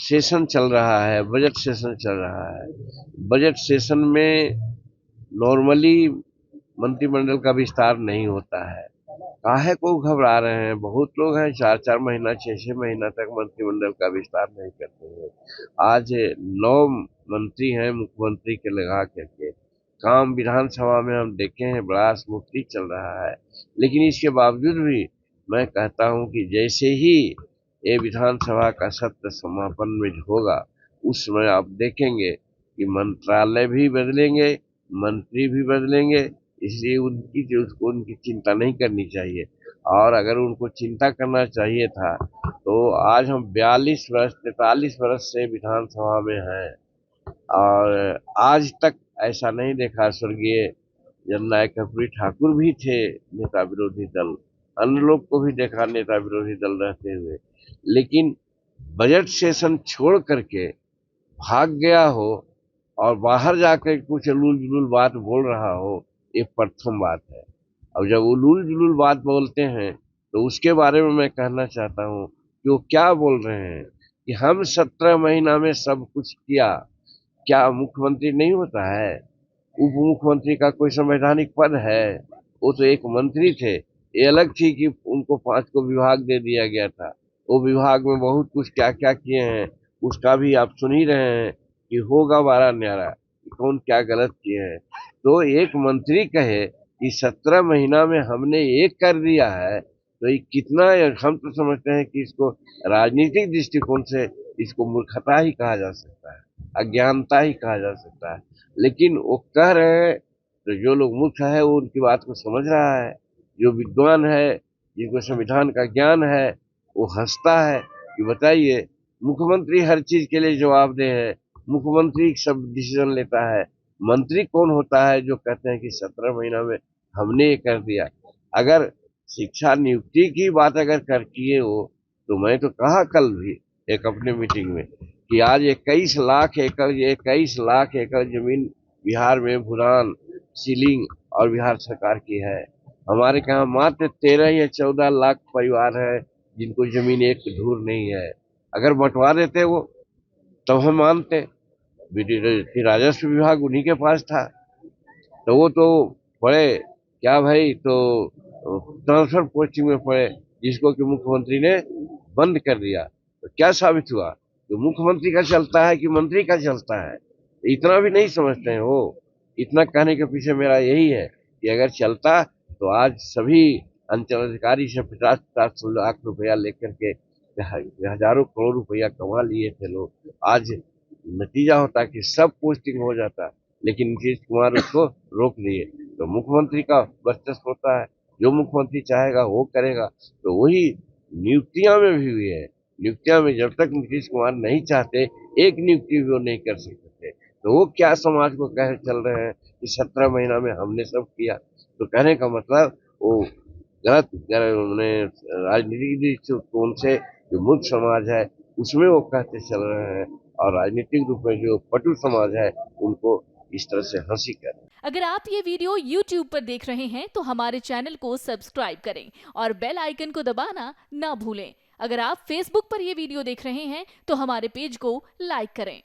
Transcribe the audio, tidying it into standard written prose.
Session चल रहा है, बजट सेशन चल रहा है। बजट सेशन में नॉर्मली मंत्रिमंडल का विस्तार नहीं होता है। काहे को घबरा रहे हैं? बहुत लोग हैं 4-4 महीना 6-6 महीना तक मंत्रिमंडल का विस्तार नहीं करते हैं। आज 9 मंत्री हैं मुख्यमंत्री के लगा करके। काम विधानसभा में हम देखे हैं बड़ा स्मूथली चल रहा है, लेकिन इसके बावजूद भी मैं कहता हूं कि जैसे ही ये विधानसभा का सत्र समापन में होगा, उस समय आप देखेंगे कि मंत्रालय भी बदलेंगे, मंत्री भी बदलेंगे। इसलिए उनकी चिंता नहीं करनी चाहिए। और अगर उनको चिंता करना चाहिए था तो आज हम 42 वर्ष 43 वर्ष से विधानसभा में हैं और आज तक ऐसा नहीं देखा। स्वर्गीय जननायक कर्पूरी ठाकुर भी थे नेता विरोधी दल, अन्य लोग को भी देखा नेता विरोधी दल रहते हुए, लेकिन बजट सेशन छोड़ करके भाग गया हो और बाहर जाकर कुछ उलूल जुलूल बात बोल रहा हो, ये प्रथम बात है। अब जब उलूल जुलूल बात बोलते हैं तो उसके बारे में मैं कहना चाहता हूँ कि वो क्या बोल रहे हैं कि हम 17 महीना में सब कुछ किया। क्या मुख्यमंत्री नहीं होता है? उप मुख्यमंत्री का कोई संवैधानिक पद है? वो तो एक मंत्री थे। ये अलग थी कि उनको 5 को विभाग दे दिया गया था। वो विभाग में बहुत कुछ क्या क्या किए हैं उसका भी आप सुन ही रहे हैं कि होगा बारह न्यारा कि कौन क्या गलत किए हैं। तो एक मंत्री कहे कि 17 महीना में हमने ये कर दिया है, तो ये कितना, हम तो समझते हैं कि इसको राजनीतिक दृष्टिकोण से इसको मूर्खता ही कहा जा सकता है, अज्ञानता ही कहा जा सकता है। लेकिन वो कह रहे हैं तो जो लोग मूर्ख है वो उनकी बात को समझ रहा है, जो विद्वान है जिनको संविधान का ज्ञान है वो हंसता है कि बताइए, मुख्यमंत्री हर चीज के लिए जवाबदेह है, मुख्यमंत्री सब डिसीजन लेता है। मंत्री कौन होता है जो कहते हैं कि 17 महीना में हमने ये कर दिया? अगर शिक्षा नियुक्ति की बात अगर कर किए हो तो मैं तो कहा कल भी एक अपने मीटिंग में कि आज 21 लाख एकड़ जमीन बिहार में भूदान सीलिंग और बिहार सरकार की है। हमारे यहाँ मात्र 13 या 14 लाख परिवार है जिनको जमीन एक धूर नहीं है। अगर बंटवा देते वो तब हम मानते कि राजस्व विभाग उन्हीं के पास था, तो वो तो पड़े क्या भाई, तो ट्रांसफर पोस्टिंग में पड़े जिसको कि मुख्यमंत्री ने बंद कर दिया। तो क्या साबित हुआ? तो मुख्यमंत्री का चलता है कि मंत्री का चलता है? इतना भी नहीं समझते हैं वो। इतना कहने के पीछे मेरा यही है कि अगर चलता तो आज सभी अंचलाधिकारी से 50-50 लाख रुपया लेकर के हजारों करोड़ रुपया कमा लिए थे लोग। आज नतीजा होता कि सब पोस्टिंग हो जाता, लेकिन नीतीश कुमार उसको रोक दिए। तो मुख्यमंत्री का वर्चस्व होता है, जो मुख्यमंत्री चाहेगा वो करेगा। तो वही नियुक्तियां में भी हुई है। नियुक्तियां में जब तक नीतीश कुमार नहीं चाहते एक नियुक्ति भी वो नहीं कर सकते थे। तो वो क्या समाज को कह चल रहे हैं कि 17 महीना में हमने सब किया? तो कहने का मतलब वो गलत राजनीतिक दृष्टिकोण से जो मूर्ख समाज है उसमें वो कहते चल रहे हैं, और राजनीतिक रूप में जो पटु समाज है उनको इस तरह से हंसी कर। अगर आप ये वीडियो YouTube पर देख रहे हैं तो हमारे चैनल को सब्सक्राइब करें और बेल आइकन को दबाना ना भूलें। अगर आप Facebook पर ये वीडियो देख रहे हैं तो हमारे पेज को लाइक करें।